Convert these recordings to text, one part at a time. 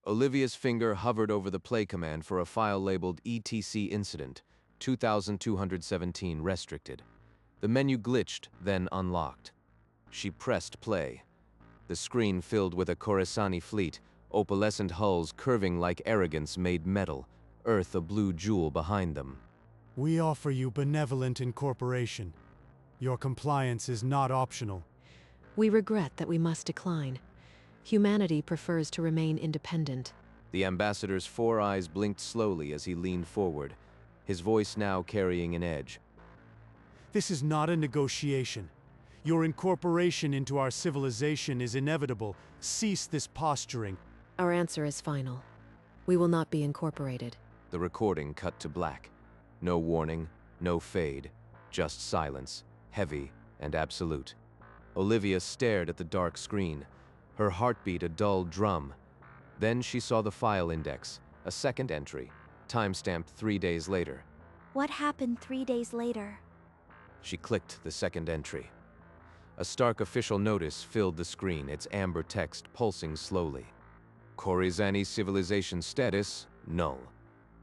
Olivia's finger hovered over the play command for a file labeled ETC Incident 2217 Restricted. The menu glitched, then unlocked. She pressed play. The screen filled with a Coruscant fleet, opalescent hulls curving like arrogance made metal, Earth a blue jewel behind them. We offer you benevolent incorporation. Your compliance is not optional. We regret that we must decline. Humanity prefers to remain independent. The ambassador's four eyes blinked slowly as he leaned forward, his voice now carrying an edge. This is not a negotiation. Your incorporation into our civilization is inevitable. Cease this posturing. Our answer is final. We will not be incorporated. The recording cut to black. No warning, no fade, just silence, heavy and absolute. Olivia stared at the dark screen, her heartbeat a dull drum. Then she saw the file index, a second entry, timestamped 3 days later. What happened 3 days later? She clicked the second entry. A stark official notice filled the screen, its amber text pulsing slowly. Coruscant civilization status, null.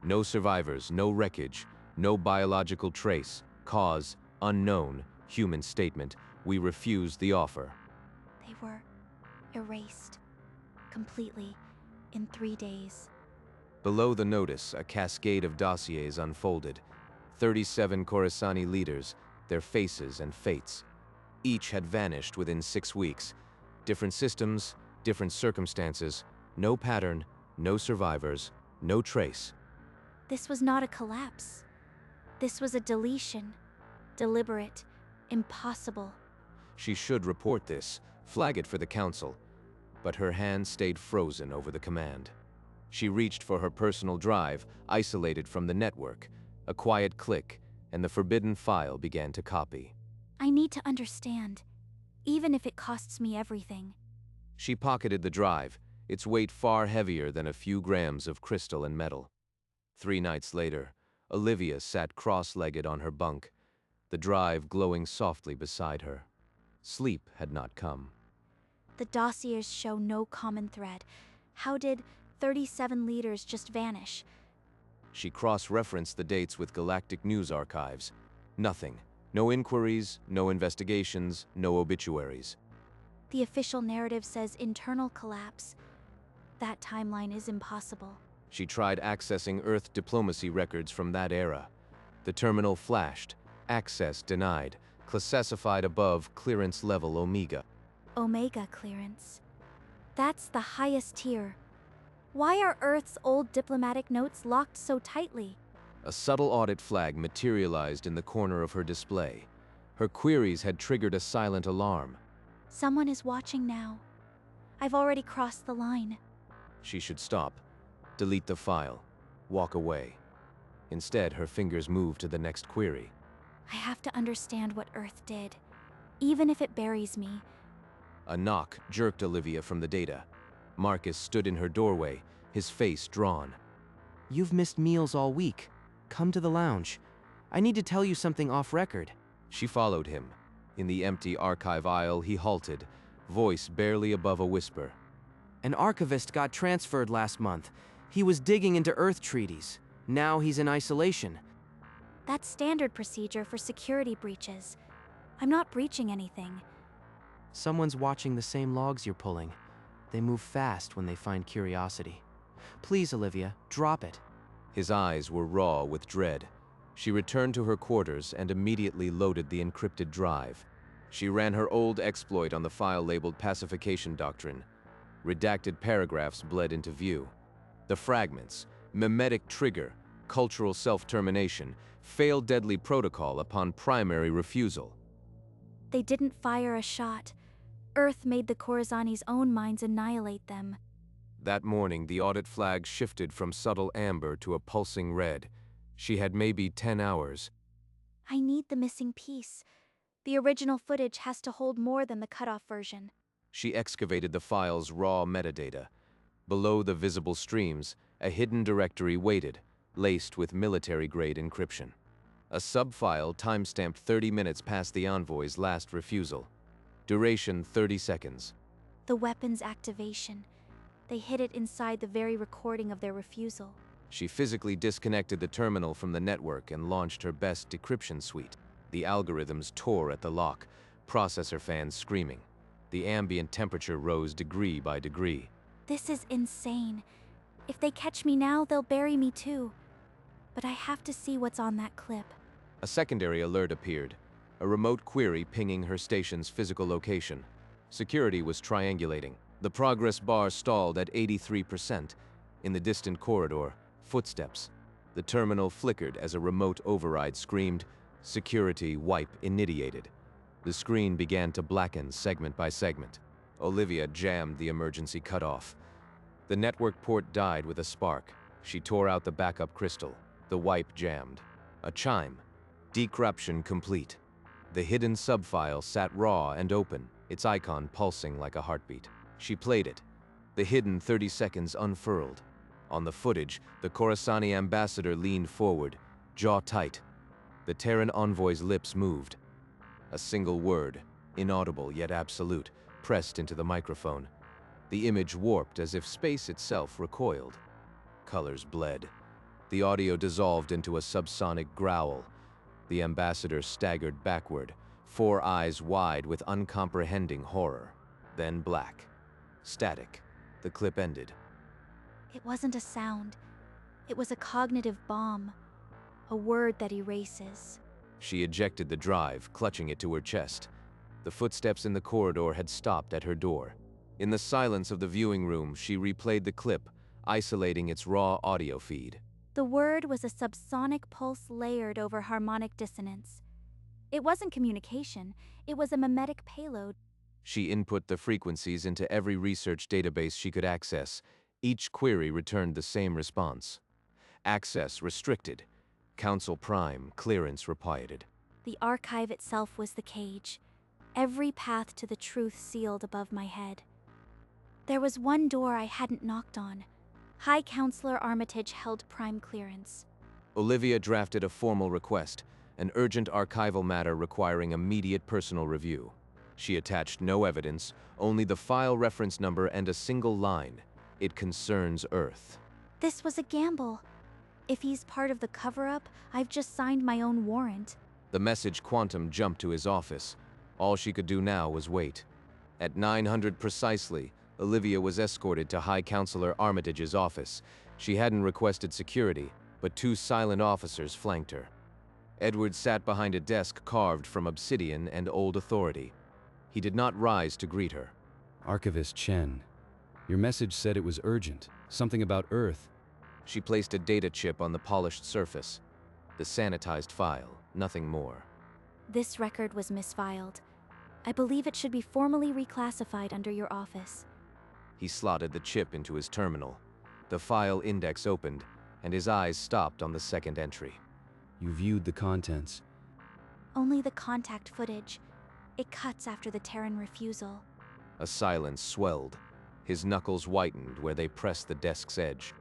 No survivors, no wreckage, no biological trace. Cause, unknown. Human statement. We refuse the offer. They were erased. Completely. In 3 days. Below the notice, a cascade of dossiers unfolded. 37 Coruscant leaders, their faces and fates. Each had vanished within 6 weeks. Different systems, different circumstances. No pattern, no survivors, no trace. This was not a collapse. This was a deletion. Deliberate. Impossible. She should report this, flag it for the council. But her hand stayed frozen over the command. She reached for her personal drive, isolated from the network. A quiet click, and the forbidden file began to copy. I need to understand, even if it costs me everything. She pocketed the drive, its weight far heavier than a few grams of crystal and metal. 3 nights later, Olivia sat cross-legged on her bunk, the drive glowing softly beside her. Sleep had not come. The dossiers show no common thread. How did 37 leaders just vanish? She cross-referenced the dates with galactic news archives. Nothing. No inquiries, no investigations, no obituaries. The official narrative says internal collapse. That timeline is impossible. She tried accessing Earth diplomacy records from that era. The terminal flashed. Access denied. Classified above clearance level Omega. Omega clearance. That's the highest tier. Why are Earth's old diplomatic notes locked so tightly? A subtle audit flag materialized in the corner of her display. Her queries had triggered a silent alarm. Someone is watching now. I've already crossed the line. She should stop, delete the file, walk away. Instead, her fingers moved to the next query. I have to understand what Earth did, even if it buries me. A knock jerked Olivia from the data. Marcus stood in her doorway, his face drawn. You've missed meals all week. Come to the lounge. I need to tell you something off record. She followed him. In the empty archive aisle, he halted, voice barely above a whisper. An archivist got transferred last month. He was digging into Earth treaties. Now he's in isolation. That's standard procedure for security breaches. I'm not breaching anything. Someone's watching the same logs you're pulling. They move fast when they find curiosity. Please, Olivia, drop it. His eyes were raw with dread. She returned to her quarters and immediately loaded the encrypted drive. She ran her old exploit on the file labeled Pacification Doctrine. Redacted paragraphs bled into view. The fragments, mimetic trigger, cultural self-termination, failed deadly protocol upon primary refusal. They didn't fire a shot. Earth made the Coruscant's own minds annihilate them. That morning, the audit flag shifted from subtle amber to a pulsing red. She had maybe 10 hours. I need the missing piece. The original footage has to hold more than the cutoff version. She excavated the file's raw metadata. Below the visible streams, a hidden directory waited, laced with military-grade encryption. A subfile timestamped 30 minutes past the envoy's last refusal. Duration 30 seconds. The weapon's activation. They hid it inside the very recording of their refusal. She physically disconnected the terminal from the network and launched her best decryption suite. The algorithms tore at the lock, processor fans screaming. The ambient temperature rose degree by degree. This is insane. If they catch me now, they'll bury me too. But I have to see what's on that clip. A secondary alert appeared, a remote query pinging her station's physical location. Security was triangulating. The progress bar stalled at 83%. In the distant corridor, footsteps. The terminal flickered as a remote override screamed, "Security wipe initiated." The screen began to blacken segment by segment. Olivia jammed the emergency cutoff. The network port died with a spark. She tore out the backup crystal. The wipe jammed. A chime. Decryption complete. The hidden subfile sat raw and open, its icon pulsing like a heartbeat. She played it. The hidden 30 seconds unfurled. On the footage, the Coruscant ambassador leaned forward, jaw tight. The Terran envoy's lips moved. A single word, inaudible yet absolute, pressed into the microphone. The image warped as if space itself recoiled. Colors bled. The audio dissolved into a subsonic growl. The ambassador staggered backward, 4 eyes wide with uncomprehending horror. Then black. Static. The clip ended. It wasn't a sound. It was a cognitive bomb. A word that erases. She ejected the drive, clutching it to her chest. The footsteps in the corridor had stopped at her door. In the silence of the viewing room, she replayed the clip, isolating its raw audio feed. The word was a subsonic pulse layered over harmonic dissonance. It wasn't communication, it was a mimetic payload. She input the frequencies into every research database she could access. Each query returned the same response. Access restricted. Council Prime, clearance required. The archive itself was the cage. Every path to the truth sealed above my head. There was one door I hadn't knocked on. High Counselor Armitage held prime clearance. Olivia drafted a formal request, an urgent archival matter requiring immediate personal review. She attached no evidence, only the file reference number and a single line. It concerns Earth. This was a gamble. If he's part of the cover-up, I've just signed my own warrant. The message quantum jumped to his office. All she could do now was wait. At 900 precisely, Olivia was escorted to High Counselor Armitage's office. She hadn't requested security, but 2 silent officers flanked her. Edward sat behind a desk carved from obsidian and old authority. He did not rise to greet her. Archivist Chen, your message said it was urgent, something about Earth. She placed a data chip on the polished surface. The sanitized file, nothing more. This record was misfiled. I believe it should be formally reclassified under your office. He slotted the chip into his terminal. The file index opened, and his eyes stopped on the second entry. You viewed the contents. Only the contact footage. It cuts after the Terran refusal. A silence swelled. His knuckles whitened where they pressed the desk's edge.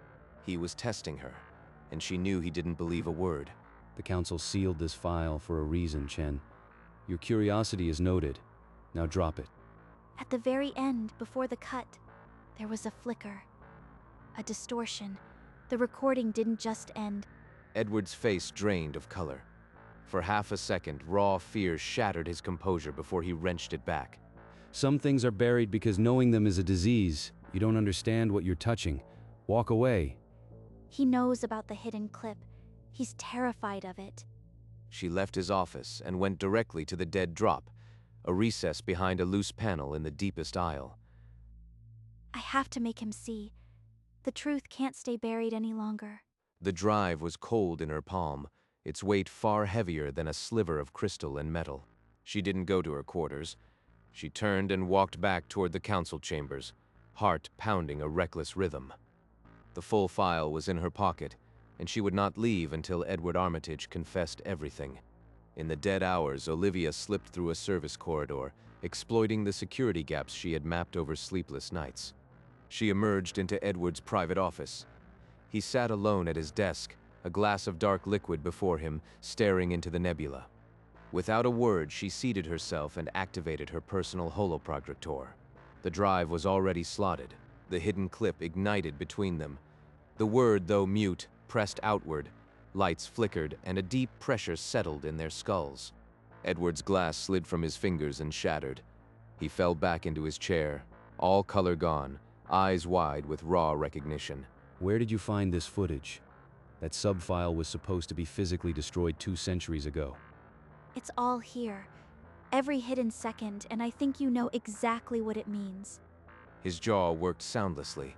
He was testing her, and she knew he didn't believe a word. The Council sealed this file for a reason, Chen. Your curiosity is noted. Now drop it. At the very end, before the cut, there was a flicker. A distortion. The recording didn't just end. Edward's face drained of color. For half a second, raw fear shattered his composure before he wrenched it back. Some things are buried because knowing them is a disease. You don't understand what you're touching. Walk away. He knows about the hidden clip. He's terrified of it. She left his office and went directly to the dead drop, a recess behind a loose panel in the deepest aisle. I have to make him see. The truth can't stay buried any longer. The drive was cold in her palm, its weight far heavier than a sliver of crystal and metal. She didn't go to her quarters. She turned and walked back toward the council chambers, heart pounding a reckless rhythm. The full file was in her pocket, and she would not leave until Edward Armitage confessed everything. In the dead hours, Olivia slipped through a service corridor, exploiting the security gaps she had mapped over sleepless nights. She emerged into Edward's private office. He sat alone at his desk, a glass of dark liquid before him, staring into the nebula. Without a word, she seated herself and activated her personal holoprojector. The drive was already slotted. The hidden clip ignited between them. The word, though mute, pressed outward. Lights flickered, and a deep pressure settled in their skulls. Edward's glass slid from his fingers and shattered. He fell back into his chair, all color gone, eyes wide with raw recognition. Where did you find this footage? That sub-file was supposed to be physically destroyed 2 centuries ago. It's all here. Every hidden second, and I think you know exactly what it means. His jaw worked soundlessly.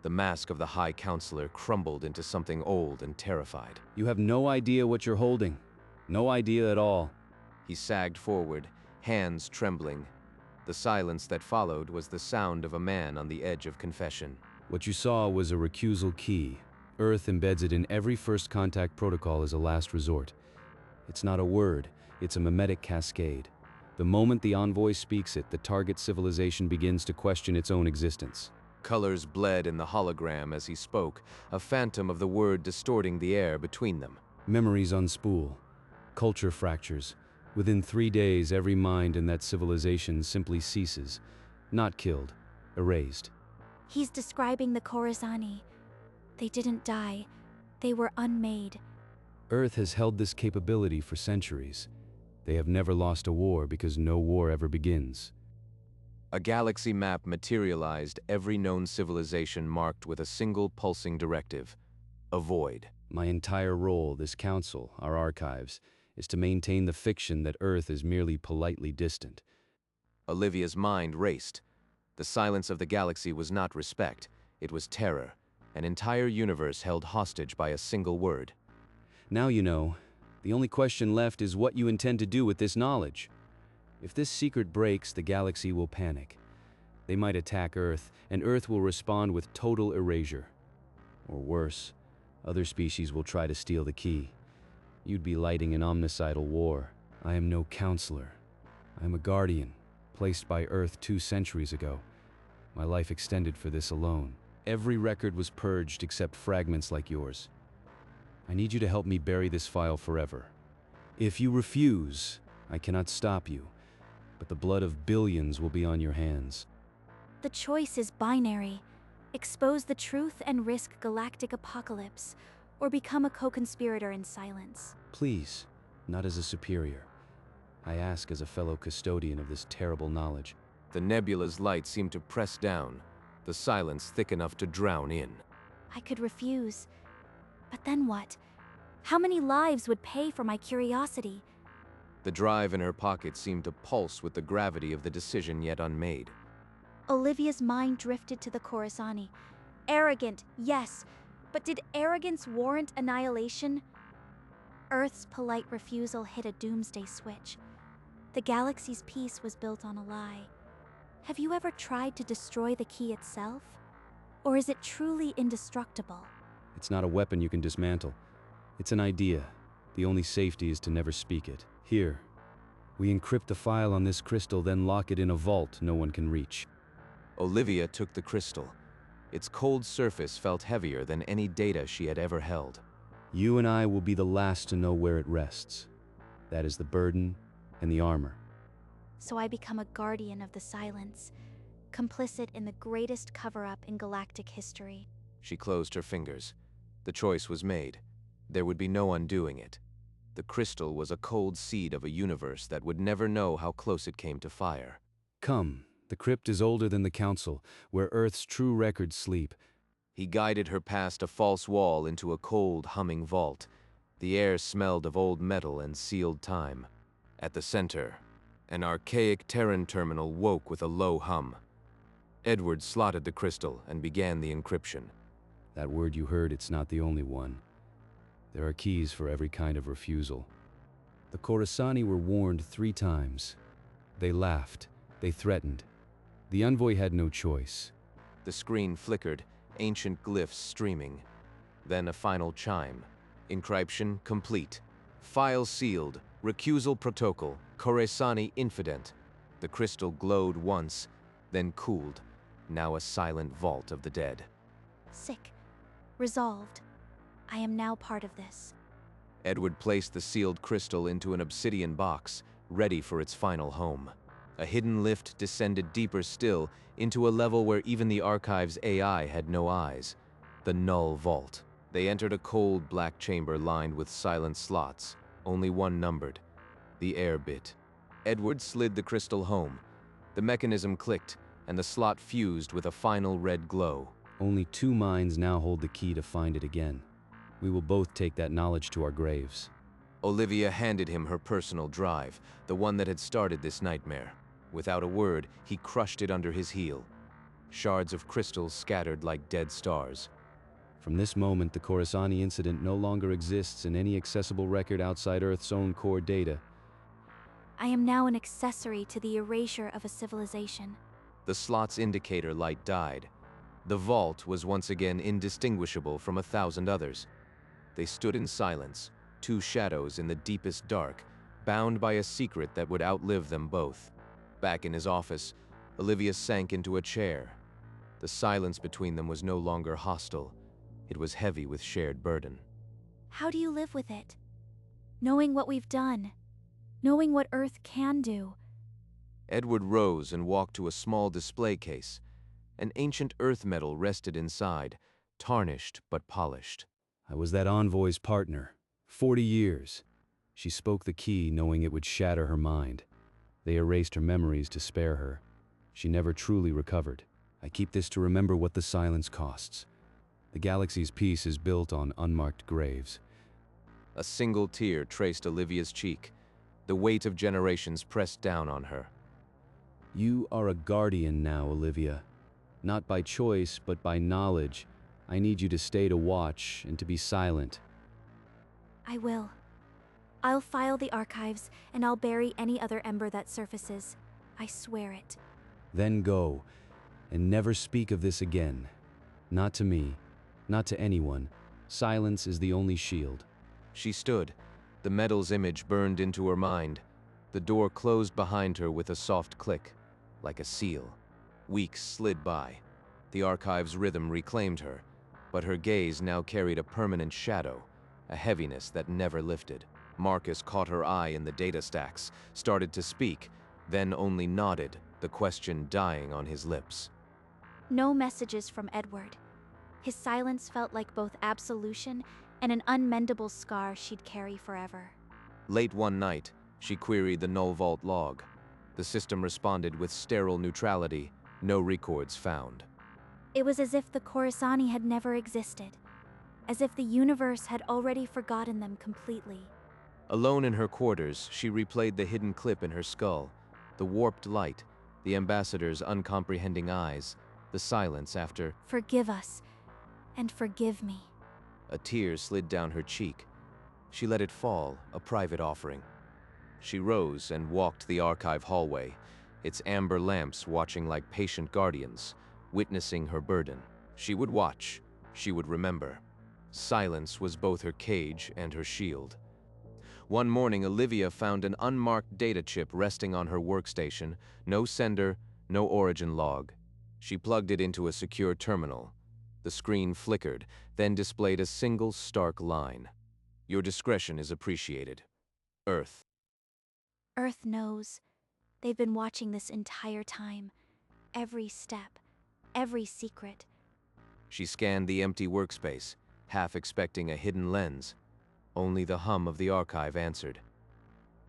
The mask of the High Counselor crumbled into something old and terrified. You have no idea what you're holding. No idea at all. He sagged forward, hands trembling. The silence that followed was the sound of a man on the edge of confession. What you saw was a recusal key. Earth embeds it in every first contact protocol as a last resort. It's not a word, it's a mimetic cascade. The moment the envoy speaks it, the target civilization begins to question its own existence. Colors bled in the hologram as he spoke, a phantom of the word distorting the air between them. Memories unspool. Culture fractures. Within 3 days, every mind in that civilization simply ceases. Not killed, erased. He's describing the Khorassani. They didn't die. They were unmade. Earth has held this capability for centuries. They have never lost a war because no war ever begins. A galaxy map materialized, every known civilization marked with a single pulsing directive: avoid. My entire role, this council, our archives, is to maintain the fiction that Earth is merely politely distant. Olivia's mind raced. The silence of the galaxy was not respect, it was terror. An entire universe held hostage by a single word. Now you know. The only question left is what you intend to do with this knowledge. If this secret breaks, the galaxy will panic. They might attack Earth, and Earth will respond with total erasure. Or worse, other species will try to steal the key. You'd be lighting an omnicidal war. I am no counselor. I am a guardian, placed by Earth 2 centuries ago. My life extended for this alone. Every record was purged except fragments like yours. I need you to help me bury this file forever. If you refuse, I cannot stop you, but the blood of billions will be on your hands. The choice is binary. Expose the truth and risk galactic apocalypse, or become a co-conspirator in silence. Please, not as a superior. I ask as a fellow custodian of this terrible knowledge. The nebula's light seemed to press down, the silence thick enough to drown in. I could refuse. But then what? How many lives would pay for my curiosity? The drive in her pocket seemed to pulse with the gravity of the decision yet unmade. Olivia's mind drifted to the Khorassani. Arrogant, yes, but did arrogance warrant annihilation? Earth's polite refusal hit a doomsday switch. The galaxy's peace was built on a lie. Have you ever tried to destroy the key itself? Or is it truly indestructible? It's not a weapon you can dismantle. It's an idea. The only safety is to never speak it. Here, we encrypt the file on this crystal, then lock it in a vault no one can reach. Olivia took the crystal. Its cold surface felt heavier than any data she had ever held. You and I will be the last to know where it rests. That is the burden and the armor. So I become a guardian of the silence, complicit in the greatest cover-up in galactic history. She closed her fingers. The choice was made. There would be no undoing it. The crystal was a cold seed of a universe that would never know how close it came to fire. Come, the crypt is older than the council, where Earth's true records sleep. He guided her past a false wall into a cold, humming vault. The air smelled of old metal and sealed time. At the center, an archaic Terran terminal woke with a low hum. Edward slotted the crystal and began the encryption. That word you heard, it's not the only one. There are keys for every kind of refusal. The Khorassani were warned 3 times. They laughed. They threatened. The envoy had no choice. The screen flickered, ancient glyphs streaming. Then a final chime. Encryption complete. File sealed. Recusal protocol. Khorassani infident. The crystal glowed once, then cooled. Now a silent vault of the dead. Sick. Resolved. I am now part of this. Edward placed the sealed crystal into an obsidian box, ready for its final home. A hidden lift descended deeper still into a level where even the archive's AI had no eyes. The Null Vault. They entered a cold black chamber lined with silent slots, only one numbered. The air bit. Edward slid the crystal home. The mechanism clicked, and the slot fused with a final red glow. Only 2 minds now hold the key to find it again. We will both take that knowledge to our graves. Olivia handed him her personal drive, the one that had started this nightmare. Without a word, he crushed it under his heel. Shards of crystal scattered like dead stars. From this moment, the Khorassani incident no longer exists in any accessible record outside Earth's own core data. I am now an accessory to the erasure of a civilization. The slot's indicator light died. The vault was once again indistinguishable from 1,000 others. They stood in silence, 2 shadows in the deepest dark, bound by a secret that would outlive them both. Back in his office, Olivia sank into a chair. The silence between them was no longer hostile. It was heavy with shared burden. How do you live with it? Knowing what we've done. Knowing what Earth can do. Edward rose and walked to a small display case. An ancient earth medal rested inside, tarnished but polished. I was that envoy's partner. 40 years. She spoke the key knowing it would shatter her mind. They erased her memories to spare her. She never truly recovered. I keep this to remember what the silence costs. The galaxy's peace is built on unmarked graves. A single tear traced Olivia's cheek. The weight of generations pressed down on her. You are a guardian now, Olivia. Not by choice, but by knowledge. I need you to stay to watch and to be silent. I will. I'll file the archives, and I'll bury any other ember that surfaces. I swear it. Then go, and never speak of this again. Not to me, not to anyone. Silence is the only shield. She stood. The medal's image burned into her mind. The door closed behind her with a soft click, like a seal. Weeks slid by. The archive's rhythm reclaimed her, but her gaze now carried a permanent shadow, a heaviness that never lifted. Marcus caught her eye in the data stacks, started to speak, then only nodded, the question dying on his lips. No messages from Edward. His silence felt like both absolution and an unmendable scar she'd carry forever. Late one night, she queried the Null Vault log. The system responded with sterile neutrality, no records found. It was as if the Khorassani had never existed, as if the universe had already forgotten them completely. Alone in her quarters, she replayed the hidden clip in her skull, the warped light, the ambassador's uncomprehending eyes, the silence after, "Forgive us, and forgive me." A tear slid down her cheek. She let it fall, a private offering. She rose and walked the archive hallway, its amber lamps watching like patient guardians, witnessing her burden. She would watch, she would remember. Silence was both her cage and her shield. One morning, Olivia found an unmarked data chip resting on her workstation, no sender, no origin log. She plugged it into a secure terminal. The screen flickered, then displayed a single stark line. Your discretion is appreciated. Earth. Earth knows. They've been watching this entire time. Every step, every secret. She scanned the empty workspace, half expecting a hidden lens. Only the hum of the archive answered.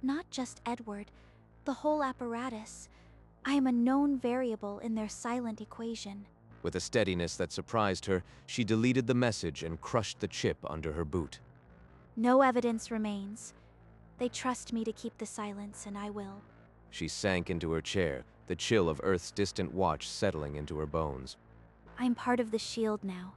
Not just Edward, the whole apparatus. I am a known variable in their silent equation. With a steadiness that surprised her, she deleted the message and crushed the chip under her boot. No evidence remains. They trust me to keep the silence, and I will. She sank into her chair, the chill of Earth's distant watch settling into her bones. I'm part of the shield now.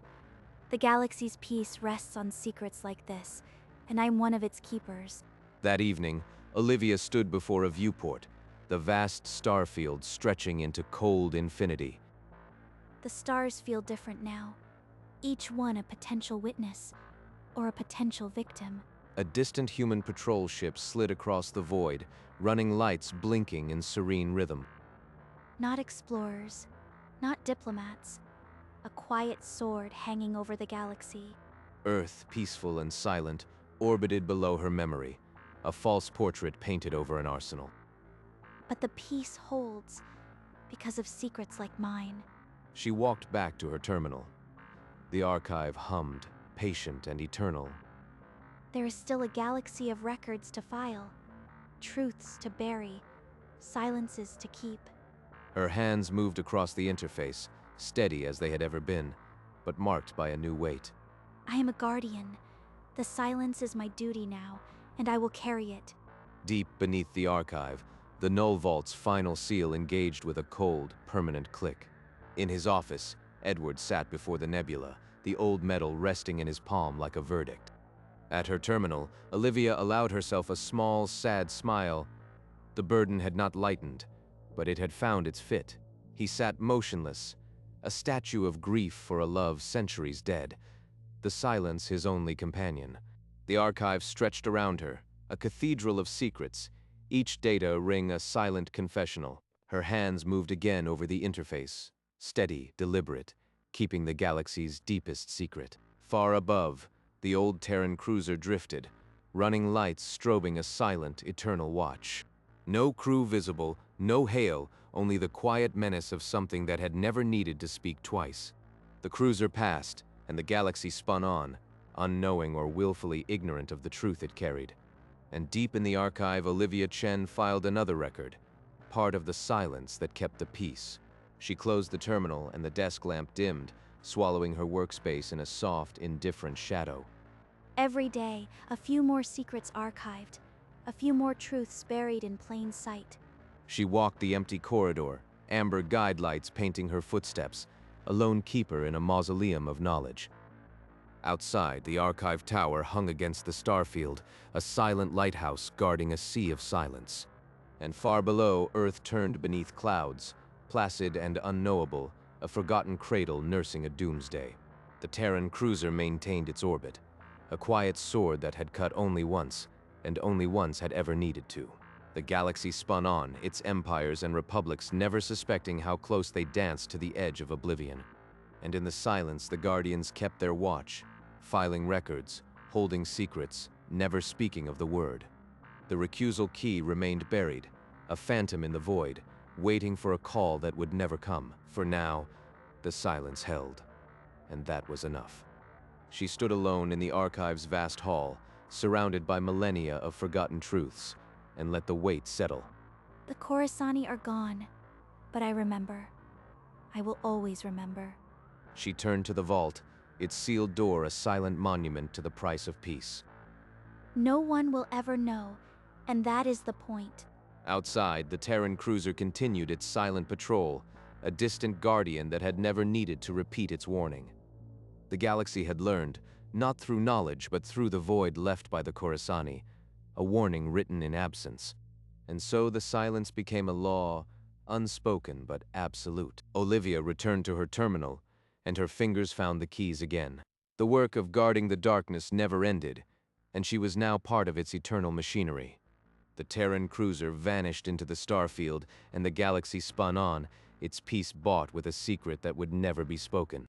The galaxy's peace rests on secrets like this, and I'm one of its keepers. That evening, Olivia stood before a viewport, the vast starfield stretching into cold infinity. The stars feel different now, each one a potential witness, or a potential victim. A distant human patrol ship slid across the void, running lights blinking in serene rhythm. Not explorers, not diplomats. A quiet sword hanging over the galaxy. Earth, peaceful and silent, orbited below her memory, a false portrait painted over an arsenal. but the peace holds because of secrets like mine. She walked back to her terminal. The archive hummed, patient and eternal. There is still a galaxy of records to file, truths to bury, silences to keep. Her hands moved across the interface, steady as they had ever been, but marked by a new weight. I am a guardian. The silence is my duty now, and I will carry it. Deep beneath the archive, the Null Vault's final seal engaged with a cold, permanent click. In his office, Edward sat before the nebula, the old metal resting in his palm like a verdict. At her terminal, Olivia allowed herself a small, sad smile. The burden had not lightened, but it had found its fit. He sat motionless, a statue of grief for a love centuries dead, the silence his only companion. The archive stretched around her, a cathedral of secrets, each data ring a silent confessional. Her hands moved again over the interface, steady, deliberate, keeping the galaxy's deepest secret. Far above, the old Terran cruiser drifted, running lights strobing a silent, eternal watch. No crew visible, no hail, only the quiet menace of something that had never needed to speak twice. The cruiser passed, and the galaxy spun on, unknowing or willfully ignorant of the truth it carried. And deep in the archive, Olivia Chen filed another record, part of the silence that kept the peace. She closed the terminal, and the desk lamp dimmed, swallowing her workspace in a soft, indifferent shadow. Every day, a few more secrets archived, a few more truths buried in plain sight. She walked the empty corridor, amber guide lights painting her footsteps, a lone keeper in a mausoleum of knowledge. Outside, the archive tower hung against the starfield, a silent lighthouse guarding a sea of silence. And far below, Earth turned beneath clouds, placid and unknowable, a forgotten cradle nursing a doomsday. The Terran cruiser maintained its orbit, a quiet sword that had cut only once, and only once had ever needed to. The galaxy spun on, its empires and republics never suspecting how close they danced to the edge of oblivion. And in the silence, the Guardians kept their watch, filing records, holding secrets, never speaking of the word. The recusal key remained buried, a phantom in the void, waiting for a call that would never come. For now, the silence held, and that was enough. She stood alone in the archive's vast hall, surrounded by millennia of forgotten truths, and let the weight settle. The Coruscani are gone, but I remember. I will always remember. She turned to the vault, its sealed door a silent monument to the price of peace. No one will ever know, and that is the point. Outside, the Terran cruiser continued its silent patrol, a distant guardian that had never needed to repeat its warning. The galaxy had learned, not through knowledge but through the void left by the Coruscani, a warning written in absence. And so the silence became a law, unspoken but absolute. Olivia returned to her terminal, and her fingers found the keys again. The work of guarding the darkness never ended, and she was now part of its eternal machinery. The Terran cruiser vanished into the starfield, and the galaxy spun on, its peace bought with a secret that would never be spoken.